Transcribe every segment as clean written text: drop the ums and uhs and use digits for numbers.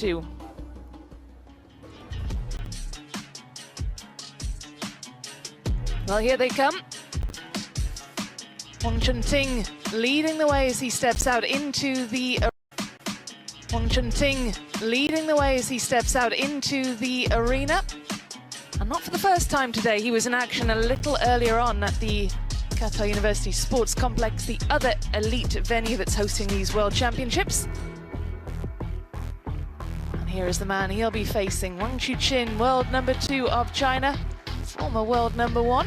2. Well, here they come. Wang Chunting leading the way as he steps out into the arena. And not for the first time today. He was in action a little earlier on at the Qatar University Sports Complex, the other elite venue that's hosting these World Championships. And here is the man he'll be facing, Wang Chuqin, world number 2 of China, former world number 1.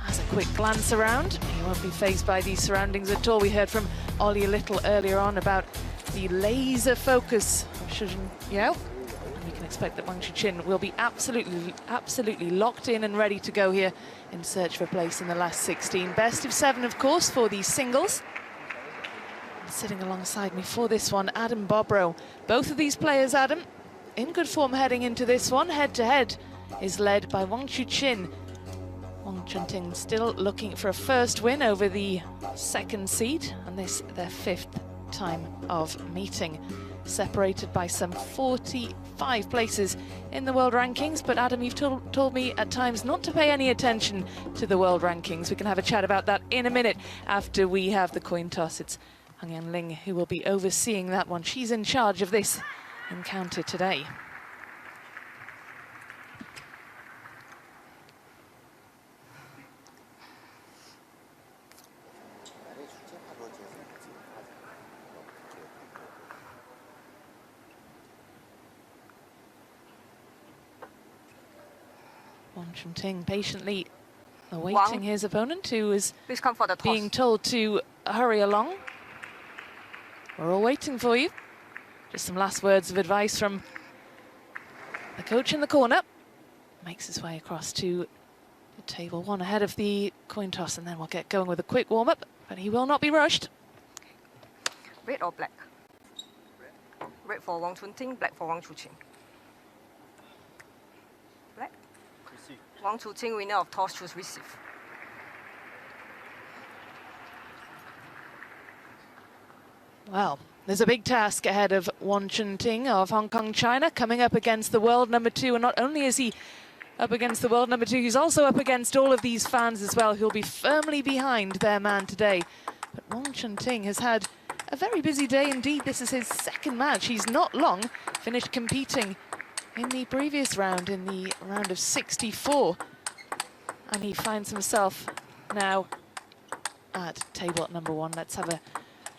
Has a quick glance around. He won't be fazed by these surroundings at all. We heard from Ollie a little earlier on about the laser focus of Shi Yao. And you can expect that Wang Chuqin will be absolutely locked in and ready to go here in search of a place in the last 16. Best of 7, of course, for these singles. And sitting alongside me for this one, Adam Bobrow. Both of these players, Adam, in good form heading into this one. Head-to-head is led by Wang Chuqin. Wang Chunting still looking for a first win over the second seed, and this their 5th time of meeting. Separated by some 45 places in the world rankings, but Adam, you've told me at times not to pay any attention to the world rankings. We can have a chat about that in a minute after we have the coin toss. It's Hang Yanling who will be overseeing that one. She's in charge of this encounter today. Wang Chunting patiently awaiting his opponent, who is being told to hurry along. We're all waiting for you. Just some last words of advice from the coach in the corner. Makes his way across to the table 1 ahead of the coin toss, and then we'll get going with a quick warm-up, but he will not be rushed. Red or black? Red for Wang Chunting, black for Wang Chuqin. Black? Wang Chuqin, winner of toss, choose receive. Well, there's a big task ahead of Wang Chunting of Hong Kong, China, coming up against the world number 2. And not only is he up against the world number 2, he's also up against all of these fans as well, who'll be firmly behind their man today. But Wang Chunting has had a very busy day indeed. This is his 2nd match. He's not long finished competing in the previous round, in the round of 64. And he finds himself now at table number 1. Let's have a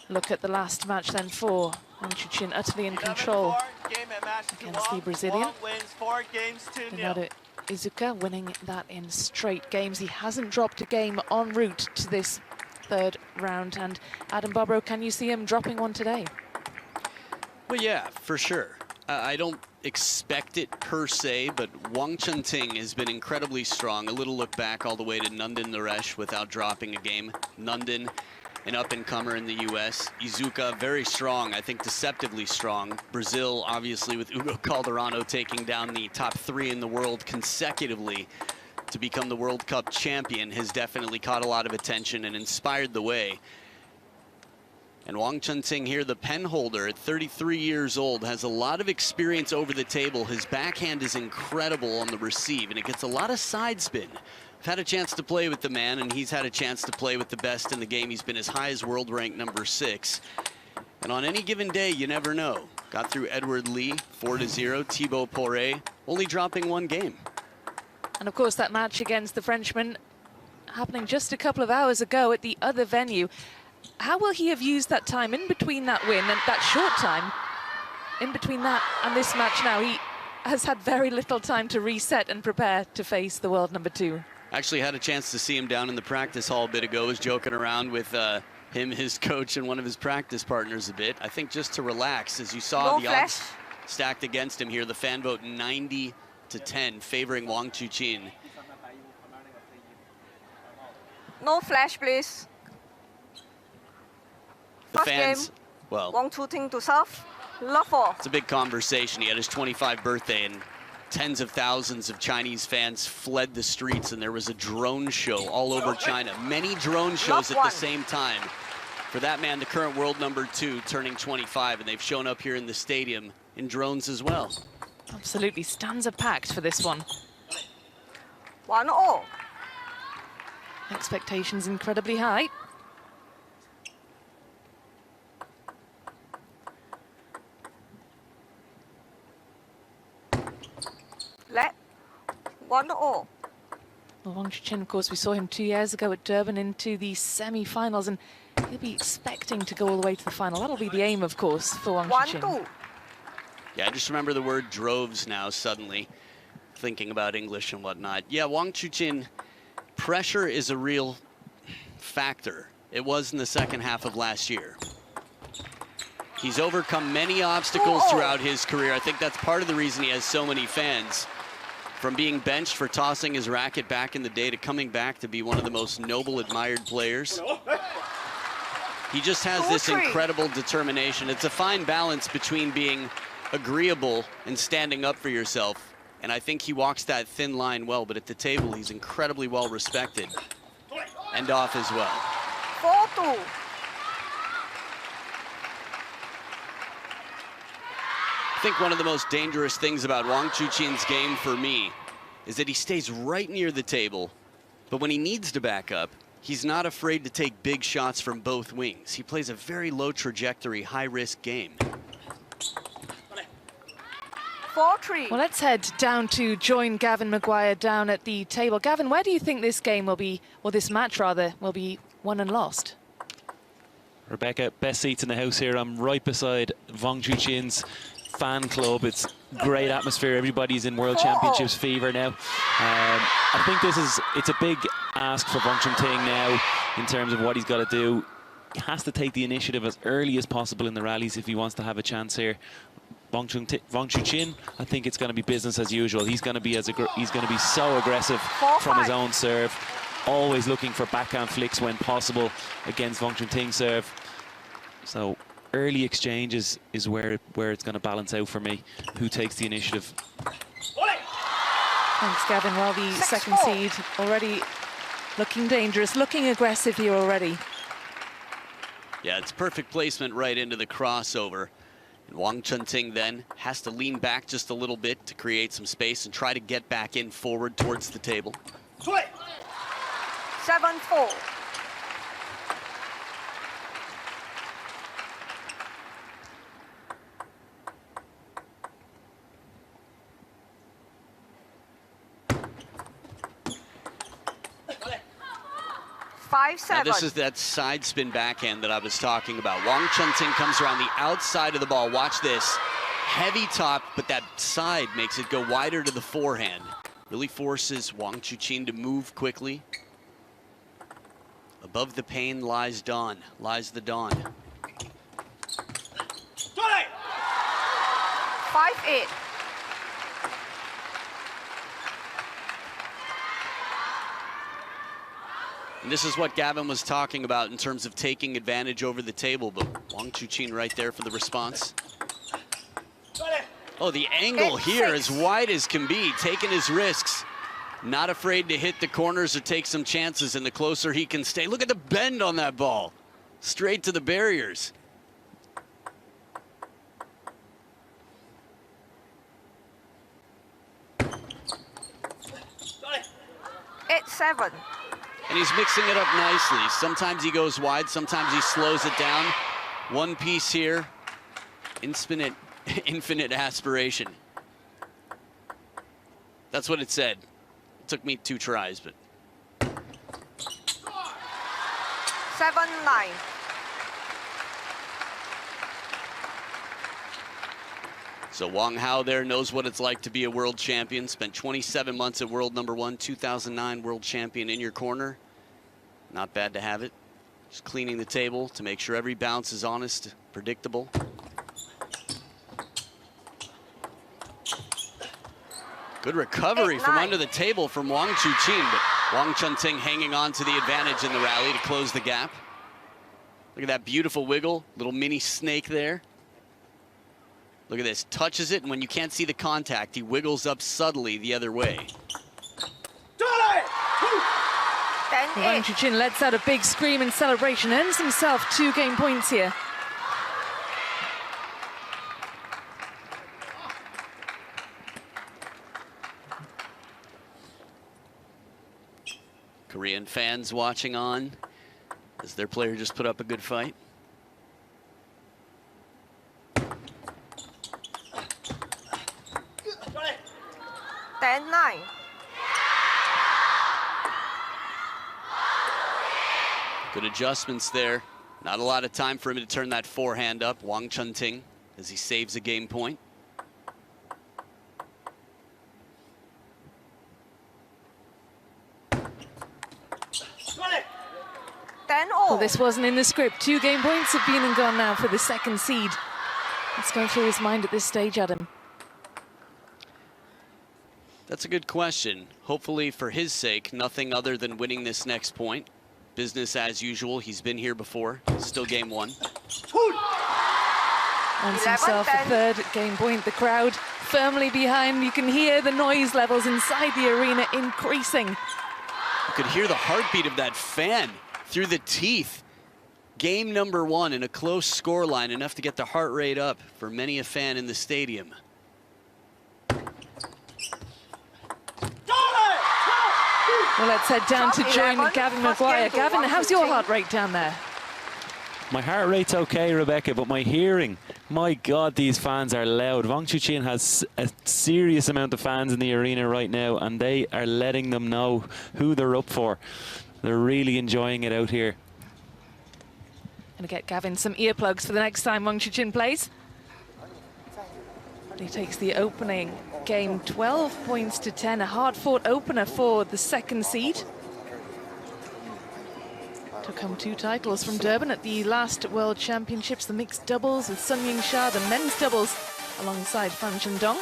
look at the last match then for Wang Chuqin, utterly in control against the Brazilian. Leonardo Izuka winning that in straight games. He hasn't dropped a game en route to this 3rd round. And Adam Bobrow, can you see him dropping one today? Well, yeah, for sure. I don't expect it per se, but Wang Chunting has been incredibly strong. A little look back all the way to Nandan Naresh without dropping a game. Nandan, an up-and-comer in the U.S. Izuka, very strong, I think deceptively strong. Brazil, obviously, with Hugo Calderano taking down the top 3 in the world consecutively to become the World Cup champion, has definitely caught a lot of attention and inspired the way. And Wang Chunting here, the pen holder at 33 years old, has a lot of experience over the table. His backhand is incredible on the receive, and it gets a lot of side spin. I've had a chance to play with the man, and he's had a chance to play with the best in the game. He's been as high as world rank number 6. And on any given day, you never know. Got through Edward Lee, 4-0, Thibaut Poré, only dropping 1 game. And of course, that match against the Frenchman happening just a couple of hours ago at the other venue. How will he have used that time in between that win and that short time in between that and this match now? He has had very little time to reset and prepare to face the world number 2. Actually had a chance to see him down in the practice hall a bit ago. Was joking around with him, his coach, and one of his practice partners a bit. I think just to relax, as you saw the odds stacked against him here. The fan vote 90-10 favoring Wang Chuqin. No flash, please. The fans, well, Wang Chuqin to serve. Love for. It's a big conversation. He had his 25th birthday, and tens of thousands of Chinese fans fled the streets, and there was a drone show all over China. Many drone shows at the same time. For that man, the current world number 2, turning 25, and they've shown up here in the stadium in drones as well. Absolutely, stands are packed for this one. 1-all. Expectations incredibly high. Let 1-all. Well, Wang Chuqin, of course, we saw him 2 years ago at Durban into the semi-finals, and he'll be expecting to go all the way to the final. That'll be the aim, of course, for Wang Chuqin. 1-2. Yeah, I just remember the word droves now suddenly, thinking about English and whatnot. Yeah, Wang Chuqin, pressure is a real factor. It was in the second half of last year. He's overcome many obstacles throughout his career. I think that's part of the reason he has so many fans. From being benched for tossing his racket back in the day to coming back to be one of the most noble, admired players. He just has this incredible determination. It's a fine balance between being agreeable and standing up for yourself. And I think he walks that thin line well, but at the table, he's incredibly well respected. And off as well. 4-2. I think one of the most dangerous things about Wang Chuqin's game for me is that he stays right near the table, but when he needs to back up, he's not afraid to take big shots from both wings. He plays a very low trajectory, high-risk game. 4-3. Well, let's head down to join Gavin Maguire down at the table. Gavin, where do you think this game will be, or this match rather, will be won and lost? Rebecca, best seats in the house here. I'm right beside Wang Chuqin's fan club. It's great atmosphere. Everybody's in World Championships fever now. I think it's a big ask for Wang Chuqin now in terms of what he's got to do. He has to take the initiative as early as possible in the rallies if he wants to have a chance here. Wang Chuqin, I think it's going to be business as usual. He's going to be so aggressive from his own serve, always looking for backhand flicks when possible against Wang Chuqin's serve. So early exchanges is where it's going to balance out for me. Who takes the initiative? Thanks, Gavin. Well, the second seed already looking dangerous, looking aggressive here already. Yeah, it's perfect placement right into the crossover. And Wang Chuqin then has to lean back just a little bit to create some space and try to get back in forward towards the table. 7-4. Now this is that side spin backhand that I was talking about. Wang Chuqin comes around the outside of the ball. Watch this. Heavy top, but that side makes it go wider to the forehand. Really forces Wang Chuqin to move quickly. Above the pain lies dawn, lies the dawn. 5-8. And this is what Gavin was talking about in terms of taking advantage over the table, but Wang Chuqin right there for the response. Oh, the angle here as wide as can be, taking his risks. Not afraid to hit the corners or take some chances, and the closer he can stay. Look at the bend on that ball. Straight to the barriers. It's 7. And he's mixing it up nicely. Sometimes he goes wide, sometimes he slows it down. One piece here, infinite aspiration. That's what it said. It took me 2 tries, but. 7-9. So Wang Hao there knows what it's like to be a world champion. Spent 27 months at world #1, 2009 world champion in your corner. Not bad to have it. Just cleaning the table to make sure every bounce is honest, predictable. Good recovery from under the table from Wang Chuqin, but Wang Chuqin hanging on to the advantage in the rally to close the gap. Look at that beautiful wiggle, little mini snake there. Look at this, touches it, and when you can't see the contact, he wiggles up subtly the other way. Wang Chuqin lets out a big scream in celebration, earns himself 2 game points here. Korean fans watching on as their player just put up a good fight. Ten, 9. Good adjustments there. Not a lot of time for him to turn that forehand up. Wang Chunting as he saves a game point. Well, this wasn't in the script. 2 game points have been and gone now for the second seed. What's going through his mind at this stage, Adam? That's a good question. Hopefully for his sake, nothing other than winning this next point. Business as usual. He's been here before. Still game 1. Wants himself a 3rd game point. The crowd firmly behind. You can hear the noise levels inside the arena increasing. You could hear the heartbeat of that fan through the teeth. Game number 1 in a close scoreline, enough to get the heart rate up for many a fan in the stadium. Well, let's head down to join Gavin Maguire. Gavin, how's your heart rate down there? My heart rate's okay, Rebecca, but my hearing, my God, these fans are loud. Wang Chuqin has a serious amount of fans in the arena right now, and they are letting them know who they're up for. They're really enjoying it out here. Going to get Gavin some earplugs for the next time Wang Chuqin plays. He takes the opening game 12 points to 10, a hard-fought opener for the second seed. Took home 2 titles from Durban at the last World Championships, the mixed doubles with Sun Ying Sha, the men's doubles alongside Fan Chendong.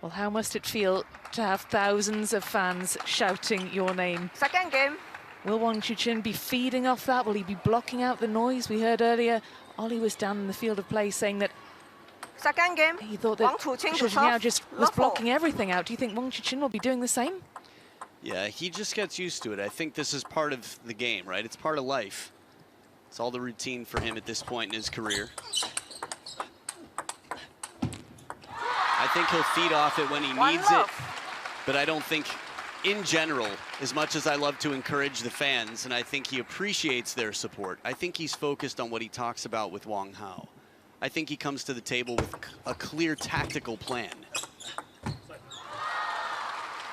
Well, how must it feel to have thousands of fans shouting your name? Second game. Will Wang Chuqin be feeding off that? Will he be blocking out the noise? We heard earlier Ollie was down in the field of play saying that Second game. he thought that Zhou Yao just was blocking everything out. Do you think Wang Chuqin will be doing the same? Yeah, he just gets used to it. I think this is part of the game, right? It's part of life. It's all the routine for him at this point in his career. I think he'll feed off it when he needs it, but I don't think, in general, as much as I love to encourage the fans, and I think he appreciates their support, I think he's focused on what he talks about with Wang Hao. I think he comes to the table with a clear tactical plan.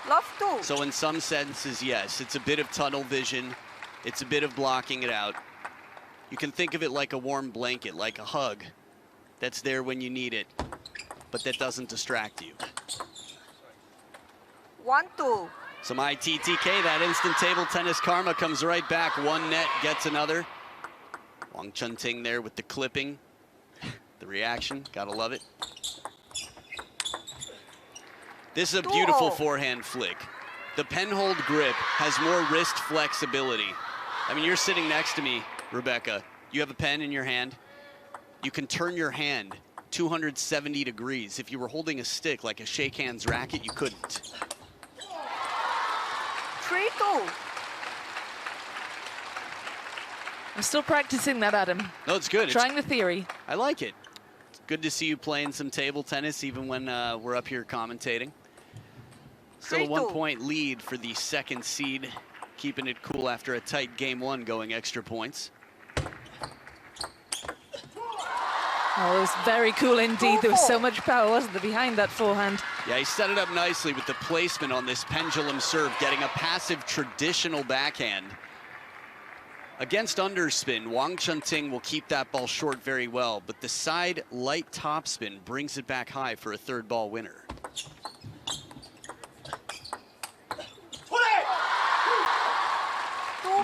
Love to. So in some senses, yes, it's a bit of tunnel vision. It's a bit of blocking it out. You can think of it like a warm blanket, like a hug that's there when you need it, but that doesn't distract you. 1-2. Some ITTK, that instant table tennis karma comes right back. One net gets another. Wang Chunting there with the clipping. The reaction, gotta love it. This is a beautiful forehand flick. The penhold grip has more wrist flexibility. I mean, you're sitting next to me, Rebecca. You have a pen in your hand. You can turn your hand 270 degrees. If you were holding a stick like a shake hands racket, you couldn't. 3-2. I'm still practicing that, Adam. No, it's good. Trying the theory. I like it. It's good to see you playing some table tennis, even when we're up here commentating. Still a 1-point lead for the second seed, keeping it cool after a tight game 1 going extra points. Oh, it was very cool indeed. There was so much power, wasn't there, behind that forehand? Yeah, he set it up nicely with the placement on this pendulum serve, getting a passive traditional backhand. Against underspin, Wang Chunting will keep that ball short very well, but the side light topspin brings it back high for a third ball winner.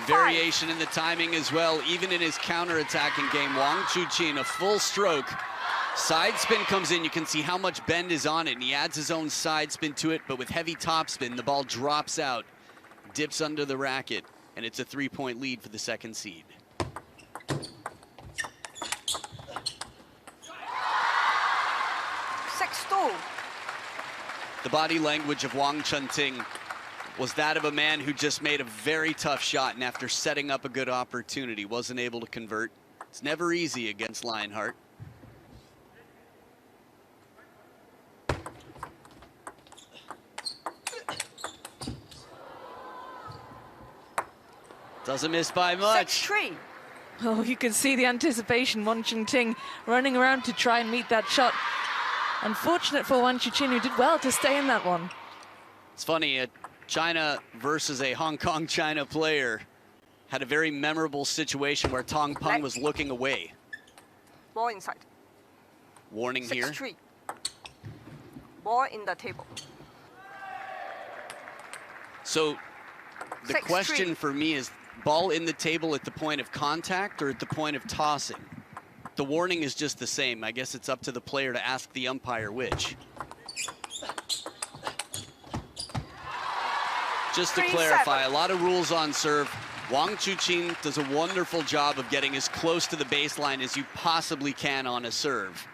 Variation in the timing as well, even in his counter-attacking game. Wang Chuqin, a full stroke, Side spin comes in. You can see how much bend is on it, and he adds his own side spin to it, but with heavy topspin, the ball drops out, dips under the racket, and it's a 3-point lead for the second seed. The body language of Wang Chunting was that of a man who just made a very tough shot, and after setting up a good opportunity, wasn't able to convert. It's never easy against Lionheart. Doesn't miss by much. 6-3. Oh, you can see the anticipation. Wang Chunting running around to try and meet that shot. Unfortunate for Wang Chuqin, who did well to stay in that one. It's funny, China versus a Hong Kong China player had a very memorable situation where Tong Peng was looking away. Ball inside. Warning here. 6-3. Ball in the table. So the 6-3. question for me is, ball in the table at the point of contact or at the point of tossing? The warning is just the same. I guess it's up to the player to ask the umpire which. Just to clarify, a lot of rules on serve. Wang Chuqin does a wonderful job of getting as close to the baseline as you possibly can on a serve.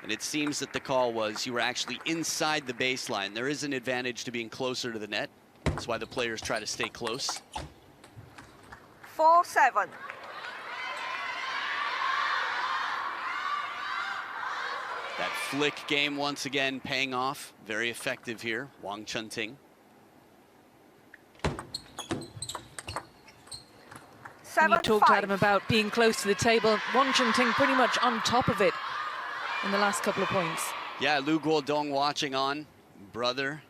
And it seems that the call was you were actually inside the baseline. There is an advantage to being closer to the net. That's why the players try to stay close. 4-7. That flick game once again paying off. Very effective here, Wang Chunting. 7-5. You talked, Adam, about being close to the table. Wang Chunting pretty much on top of it in the last couple of points. Yeah, Lu Guodong watching on, brother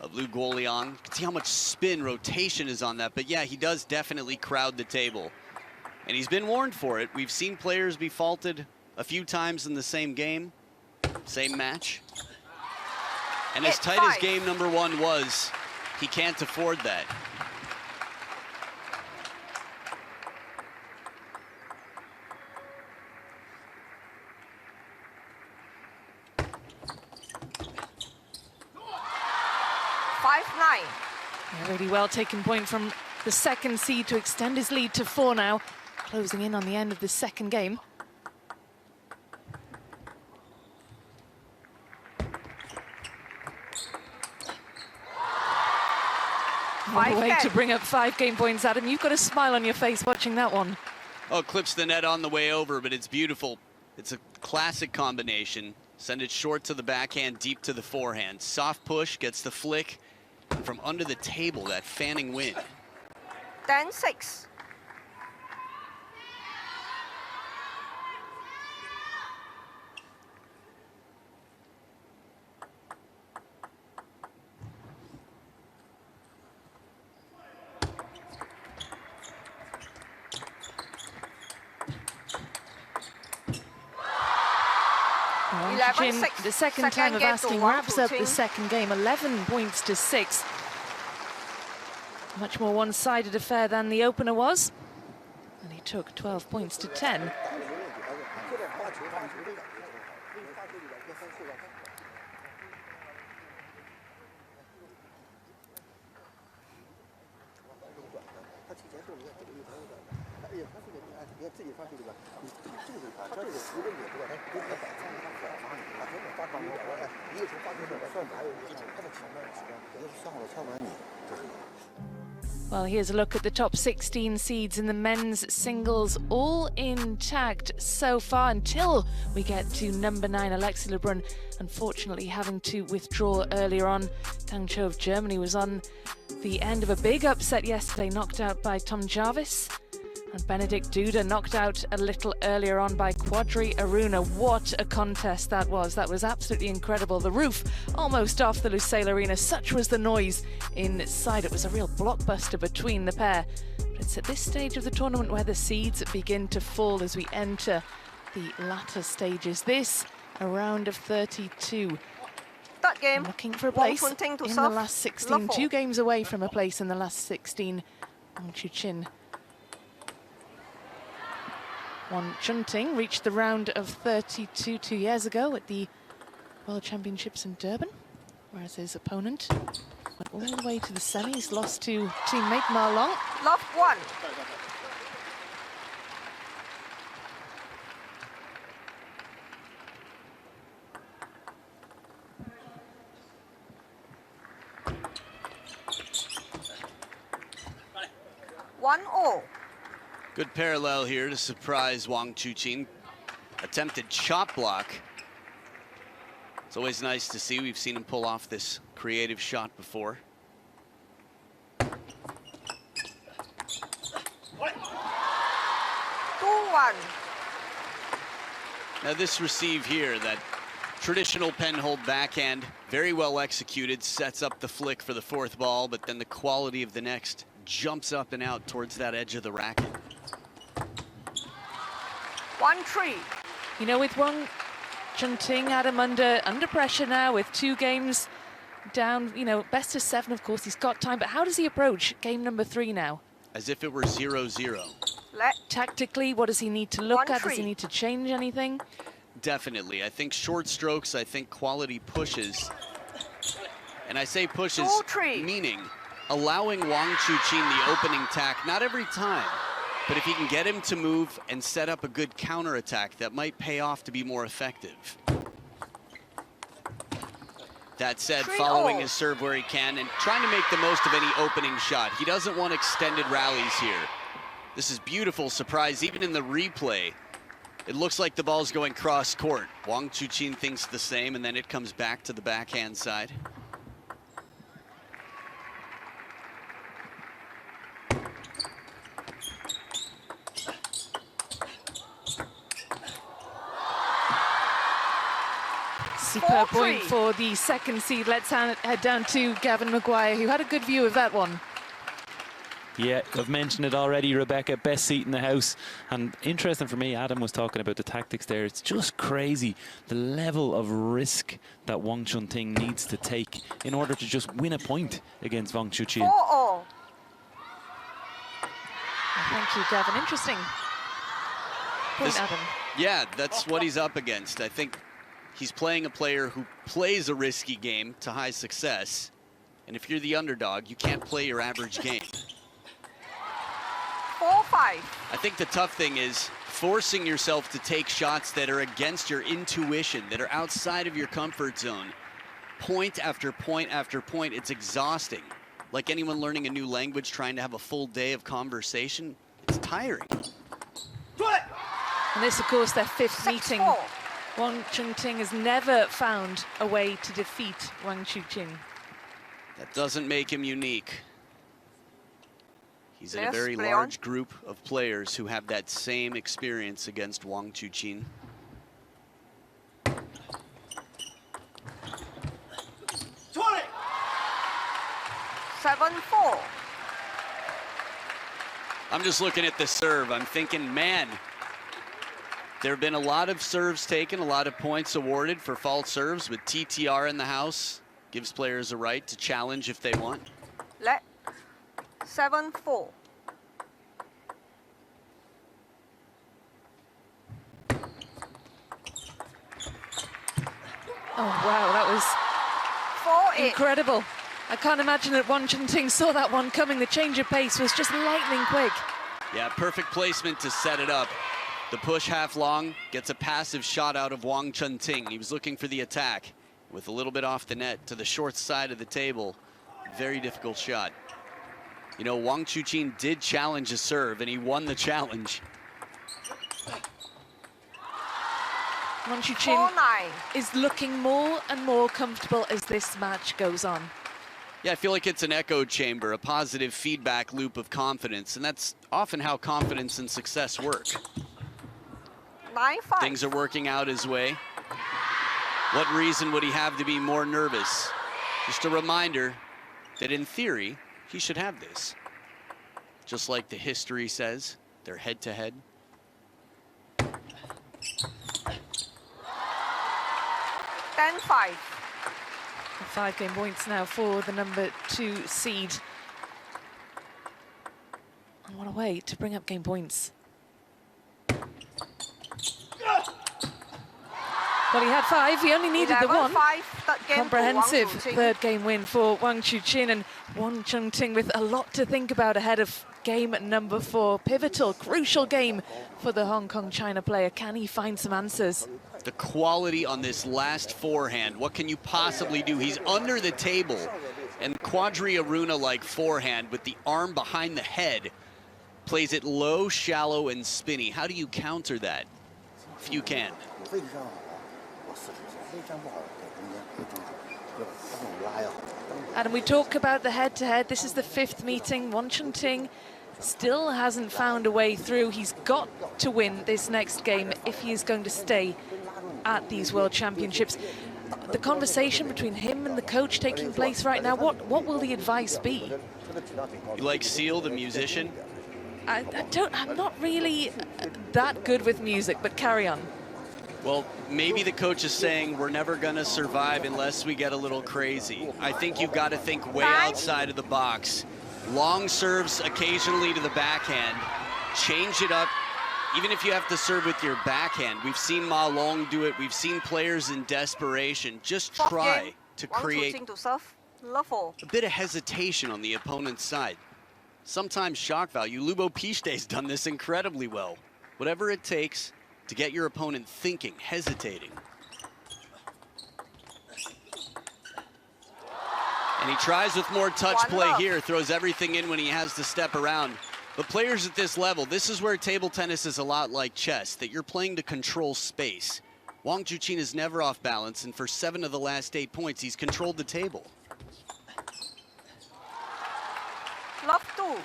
of Lu Guoliang. You can see how much spin, rotation is on that. But yeah, he does definitely crowd the table. And he's been warned for it. We've seen players be faulted a few times in the same game, same match. And as tight as game number 1 was, he can't afford that. A really well taken point from the second seed to extend his lead to 4 now, closing in on the end of the second game. What a way to bring up 5 game points, Adam. You've got a smile on your face watching that one. Oh, clips the net on the way over, but it's beautiful. It's a classic combination. Send it short to the backhand, deep to the forehand. Soft push, gets the flick. And from under the table, that fanning wind. 10-6. The second time of asking wraps up the second game, 11 points to 6. Much more one-sided affair than the opener was. And he took 12 points to 10. Well, here's a look at the top 16 seeds in the men's singles, all intact so far until we get to number 9, Alexei Lebrun, unfortunately having to withdraw earlier on. Tang Cho of Germany was on the end of a big upset yesterday, knocked out by Tom Jarvis. And Benedict Duda knocked out a little earlier on by Quadri Aruna. What a contest that was. That was absolutely incredible. The roof almost off the Lusail Arena. Such was the noise inside. It was a real blockbuster between the pair. But it's at this stage of the tournament where the seeds begin to fall as we enter the latter stages. This, a round of 32. Third game. Looking for a place in the last 16. 2 games away from a place in the last 16. Wang Chuqin. Wang Chunting reached the round of 32 2 years ago at the World Championships in Durban, whereas his opponent went all the way to the semis, lost to teammate Ma Long. Love 1. One all. Good parallel here to surprise Wang Chuqin. Attempted chop block. It's always nice to see. We've seen him pull off this creative shot before. 2-1. Now this receive here, that traditional pen-hold backhand, very well executed, sets up the flick for the fourth ball, but then the quality of the next jumps up and out towards that edge of the racket. 1-3. You know, with Wang Chunting, Adam, under pressure now with 2 games down, you know, best of 7, of course, he's got time, but how does he approach game number 3 now? As if it were 0-0. Let. Tactically, what does he need to look at? 1-3. Does he need to change anything? Definitely. I think short strokes, I think quality pushes. And I say pushes, 2-3. meaning allowing Wang Chuqin the opening tack, not every time, but if he can get him to move and set up a good counterattack, that might pay off to be more effective. That said, 3-0. following his serve where he can and trying to make the most of any opening shot. He doesn't want extended rallies here. This is beautiful surprise, even in the replay. It looks like the ball's going cross court. Wang Chuqin thinks the same, and then it comes back to the backhand side. Superb 4-3. point for the second seed. Let's head down to Gavin Maguire, who had a good view of that one. Yeah, I've mentioned it already, Rebecca, best seat in the house. And interesting for me, Adam was talking about the tactics there. It's just crazy, the level of risk that Wang Chunting needs to take in order to just win a point against Wang Chuqin. 4-all. Thank you, Gavin. Interesting point, This- Adam. Yeah, that's what he's up against. I think he's playing a player who plays a risky game to high success. And if you're the underdog, you can't play your average game. 4-5. I think the tough thing is forcing yourself to take shots that are against your intuition, that are outside of your comfort zone. Point after point after point, it's exhausting. Like anyone learning a new language, trying to have a full day of conversation, it's tiring. And this, of course, their 5th meeting. 6-4. Wang Chunting has never found a way to defeat Wang Chuqin. That doesn't make him unique. He's in a Yes, very play on. large group of players who have that same experience against Wang Chuqin. 7-4. I'm just looking at the serve. I'm thinking, man, there have been a lot of serves taken, a lot of points awarded for false serves, with TTR in the house. Gives players a right to challenge if they want. Let. 7-4. Oh, wow, that was 4-8. incredible. I can't imagine that Wang Chunting saw that one coming. The change of pace was just lightning quick. Yeah, perfect placement to set it up. The push half long gets a passive shot out of Wang Chunting. He was looking for the attack with a little bit off the net to the short side of the table. Very difficult shot. You know, Wang Chuqin did challenge a serve, and he won the challenge. Wang Chuqin 4-9. is looking more and more comfortable as this match goes on. Yeah, I feel like it's an echo chamber, a positive feedback loop of confidence, and that's often how confidence and success work. 9-5. Things are working out his way. What reason would he have to be more nervous? Just a reminder that in theory, he should have this. Just like the history says, they're head-to-head. 10-5. 5 game points now for the number 2 seed. And what a way to bring up game points. Well, he had 5. He only needed the 1. 11-5, third game Comprehensive for Wang Chuqin. third game win for Wang Chuqin, and Wang Chungting with a lot to think about ahead of game number 4. Pivotal, crucial game for the Hong Kong-China player. Can he find some answers? The quality on this last forehand, what can you possibly do? He's under the table, and Quadri Aruna-like forehand with the arm behind the head plays it low, shallow, and spinny. How do you counter that? If you can. And we talk about the head-to-head. This is the 5th meeting. Wang Chungting still hasn't found a way through. He's got to win this next game if he is going to stay at these World Championships. The conversation between him and the coach taking place right now, what will the advice be? You like Seal, the musician? I'm not really that good with music, but carry on. Well, maybe the coach is saying we're never going to survive unless we get a little crazy. I think you've got to think way outside of the box. Long serves occasionally to the backhand. Change it up, even if you have to serve with your backhand. We've seen Ma Long do it. We've seen players in desperation. Just try to create a bit of hesitation on the opponent's side. Sometimes shock value. Lubo Pichde's done this incredibly well. Whatever it takes to get your opponent thinking, hesitating. And he tries with more touch play here, throws everything in when he has to step around. But players at this level, this is where table tennis is a lot like chess, that you're playing to control space. Wang Chuqin is never off balance, and for 7 of the last 8 points, he's controlled the table. Love 2.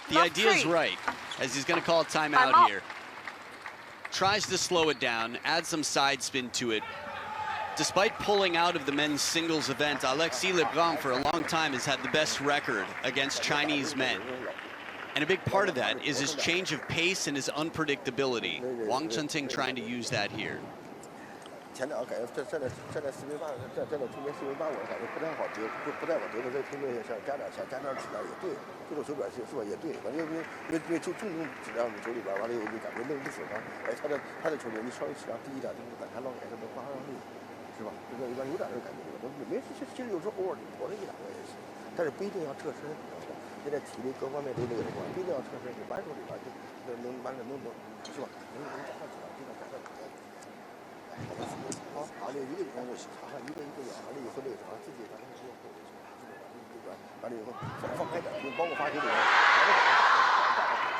The idea is right, as he's going to call a timeout here. Tries to slow it down, add some side spin to it. Despite pulling out of the men's singles event, Alexis Lebrun for a long time has had the best record against Chinese men. And a big part of that is his change of pace and his unpredictability. Wang Chungting trying to use that here. 前两个感觉站在四平八，站在中间四平八，我感觉不太好得，不太好得的这个评论想加点质量也对，这种手感是吧也对，反正因为就重质量的手里边，完了以后就感觉弄不死他，哎他的球员你稍微质量低一点，就是感觉老感觉能发上力，是吧？这个有点这个感觉，没其实有时候偶尔投了1-2个也行，但是不一定要侧身，现在体力各方面都这个情况，不一定要侧身，你扳手里边就能扳着能是吧？能加上质量，尽量加上质量。 好，完了一个人我查看一个眼，完了以后那个啥自己反正是完了以后放开点，就包括发球里面，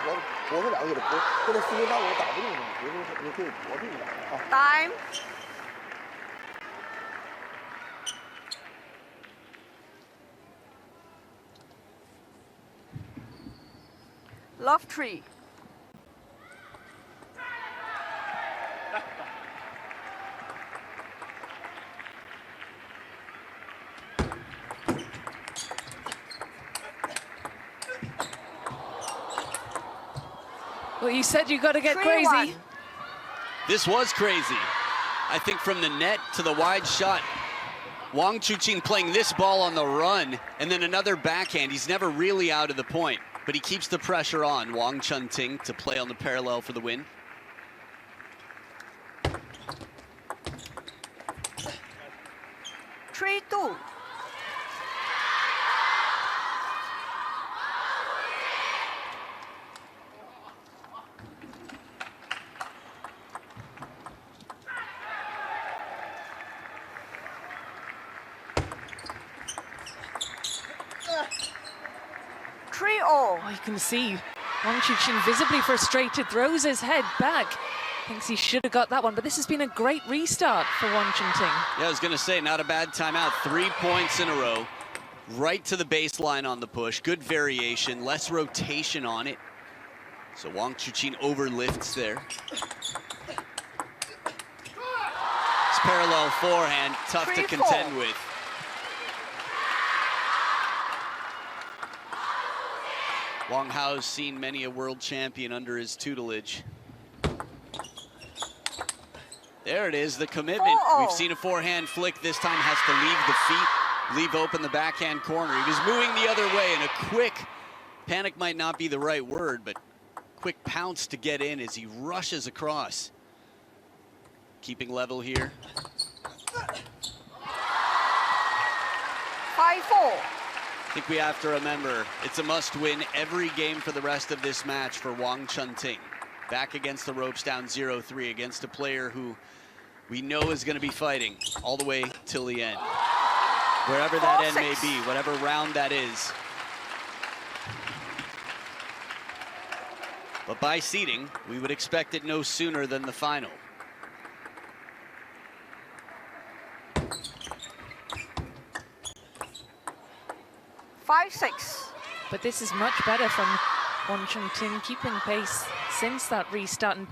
我是2个给他搏，现在4平8我打不动他，我可以搏住他啊。Time. Love 3. Well, you said you got to get crazy. This was crazy. I think from the net to the wide shot, Wang Chuqin playing this ball on the run, and then another backhand. He's never really out of the point, but he keeps the pressure on. Wang Chungting to play on the parallel for the win. Three, 2. Oh, you can see Wang Chuqin visibly frustrated, throws his head back. Thinks he should have got that one, but this has been a great restart for Wang Chungting. Yeah, I was going to say, not a bad timeout. 3 points in a row. Right to the baseline on the push. Good variation, less rotation on it. So Wang Chuqin overlifts there. It's parallel forehand, tough to contend with. Wang Hao's seen many a world champion under his tutelage. There it is, the commitment. We've seen a forehand flick. This time has to leave the feet, leave open the backhand corner. He was moving the other way, and a quick, panic might not be the right word, but quick pounce to get in as he rushes across. Keeping level here. 5-4. I think we have to remember, it's a must-win every game for the rest of this match for Wang Chunting. Back against the ropes, down 0-3 against a player who we know is going to be fighting all the way till the end. Wherever that end may be, whatever round that is. But by seeding, we would expect it no sooner than the final. But this is much better from Wang Chunting, keeping pace since that restart. And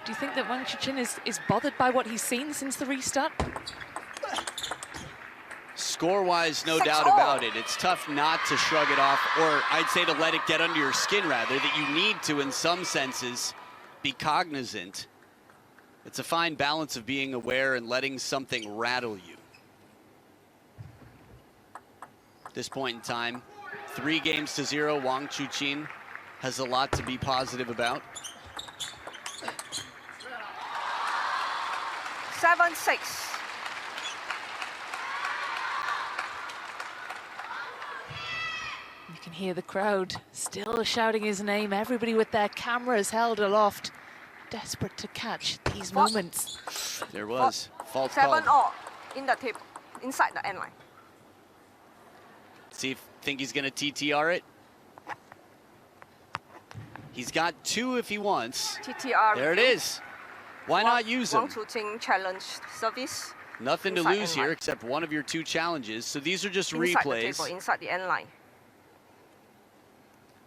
do you think that Wang Chuqin is bothered by what he's seen since the restart? Score-wise, no doubt about it. It's tough not to shrug it off, or I'd say to let it get under your skin, rather, that you need to, in some senses, be cognizant. It's a fine balance of being aware and letting something rattle you. At this point in time, 3-0, Wang Chuqin has a lot to be positive about. 7-6. You can hear the crowd still shouting his name, everybody with their cameras held aloft, desperate to catch these moments. There was fault 7 called. all in the tip, inside the end line. Think he's going to TTR it? He's got 2 if he wants. TTR. There it is. Why not use him? Wang Chuqin challenge service. Nothing to lose here except one of your 2 challenges. So these are just replays. The table, inside the end line.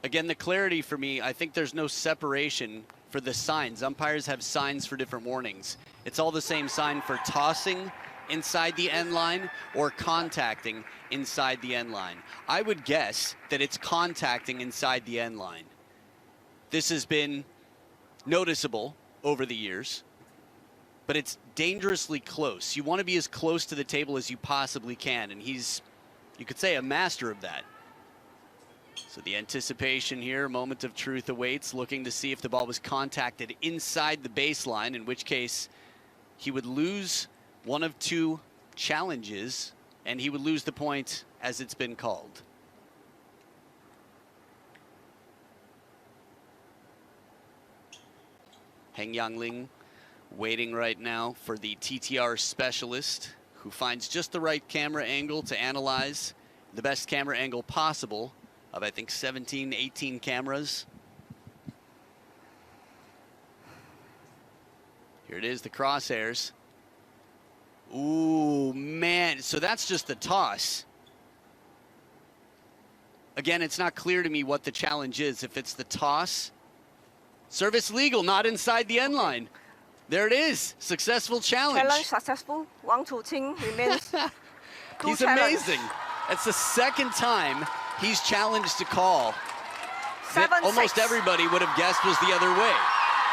Again, the clarity for me, I think there's no separation for the signs. Umpires have signs for different warnings. It's all the same sign for tossing inside the end line or contacting inside the end line. I would guess that it's contacting inside the end line. This has been noticeable over the years, but it's dangerously close. You want to be as close to the table as you possibly can, and he's, you could say, a master of that. So the anticipation here, moment of truth awaits, looking to see if the ball was contacted inside the baseline, in which case he would lose one of 2 challenges, and he would lose the point as it's been called. Heng Yangling waiting right now for the TTR specialist, who finds just the right camera angle to analyze the best camera angle possible of, I think, 17, 18 cameras. Here it is, the crosshairs. Ooh, man, so that's just the toss. Again, it's not clear to me what the challenge is. If it's the toss, service legal, not inside the end line. There it is, successful challenge. Challenge successful, Wang Chuqin remains. He's amazing. That's the 2nd time he's challenged a call that almost everybody would have guessed was the other way.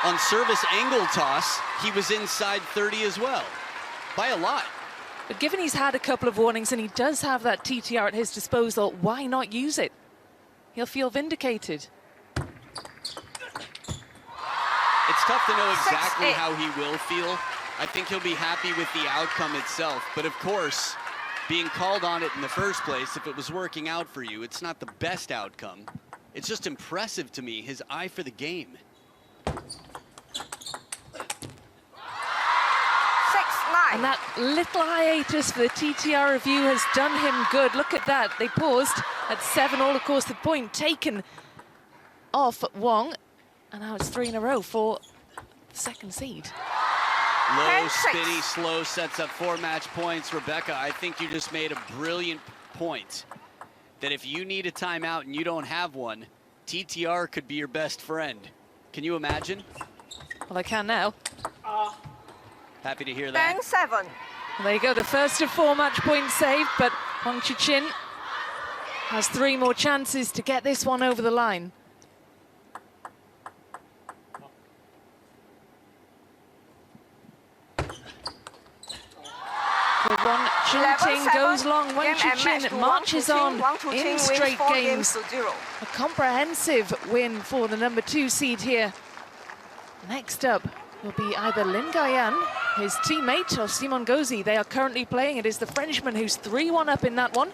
On service angle toss, he was inside 30 as well. By a lot. But given he's had a couple of warnings and he does have that TTR at his disposal, why not use it? He'll feel vindicated. It's tough to know exactly how he will feel. I think he'll be happy with the outcome itself. But of course, being called on it in the first place, if it was working out for you, it's not the best outcome. It's just impressive to me, his eye for the game. 6-9. And that little hiatus for the TTR review has done him good. Look at that. They paused at 7 all. Of course, the point taken off Wang. And now it's 3 in a row for the 2nd seed. Low, spinny, slow sets up 4 match points. Rebecca, I think you just made a brilliant point that if you need a timeout and you don't have one, TTR could be your best friend. Can you imagine? Well, I can now. Happy to hear that. 10-7. Well, there you go, the first of 4 match points saved, but Wang Chuqin has 3 more chances to get this one over the line. The Wang Chunting 11-7, goes long. Wang game and match Chuqin to marches Wang on Chuqin in wins straight 4 games. to 0. A comprehensive win for the number 2 seed here. Next up will be either Lin Gaoyan, his teammate, or Simon Gauzy. They are currently playing. It is the Frenchman who's 3-1 up in that one.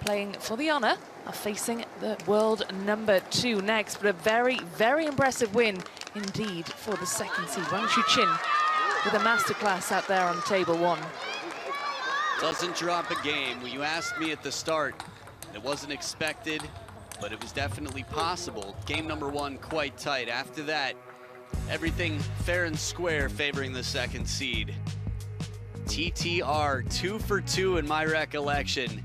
Playing for the honor of facing the world number 2 next. But a very, very impressive win indeed for the second seed. Wang Chuqin with a masterclass out there on table 1. Doesn't drop a game. When you asked me at the start, it wasn't expected, but it was definitely possible. Game number 1 quite tight. After that, everything fair and square favoring the second seed. TTR 2 for 2 in my recollection.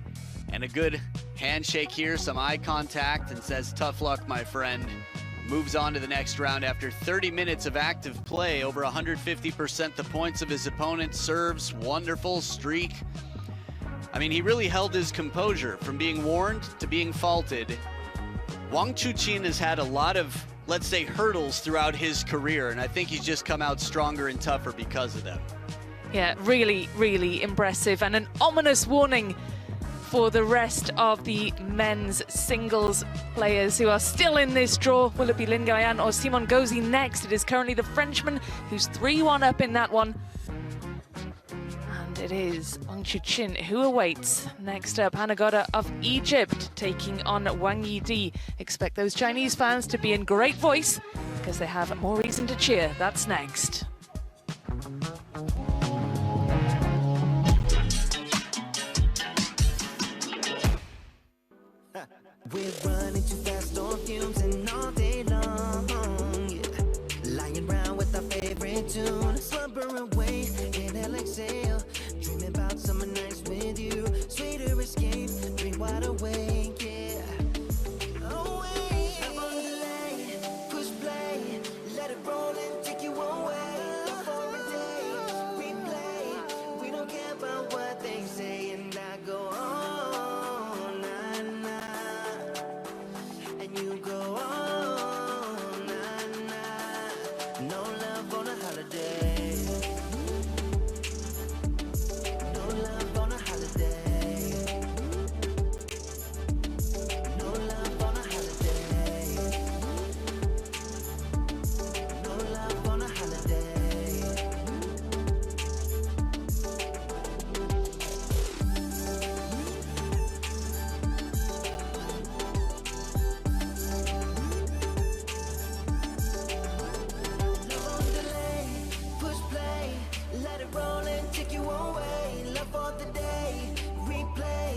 And a good handshake here, some eye contact, and says, tough luck, my friend. Moves on to the next round after 30 minutes of active play, over 150% the points of his opponent, serves, wonderful streak. I mean, he really held his composure from being warned to being faulted. Wang Chuqin has had a lot of, let's say, hurdles throughout his career, and I think he's just come out stronger and tougher because of them. Yeah, really, really impressive, and an ominous warning for the rest of the men's singles players who are still in this draw. Will it be Lin Gaoyan or Simon Gauzy next? It is currently the Frenchman who's 3-1 up in that one. And it is Wang Chuqin who awaits. Next up, Hanagoda of Egypt taking on Wang Yidi. Expect those Chinese fans to be in great voice because they have more reason to cheer. That's next. We're running too fast on fumes and all day long, yeah. Lying around with our favorite tune, slumber away, inhale, exhale, dreaming about summer nights with you, sweeter escape, dream wide awake, yeah. Away, never delay, push play, let it roll and take you away. For a day, replay, we don't care about what they say, and I go on, nah, nah. And you go on, nah, nah. No love on a holiday. No love on a holiday. No love on a holiday. No love on a holiday. Don't delay, push play, let it roll and take you away. Love for the day, replay.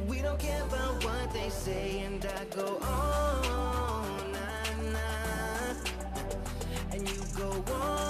We don't care about what they say, and I go on, nah, nah. And you go on.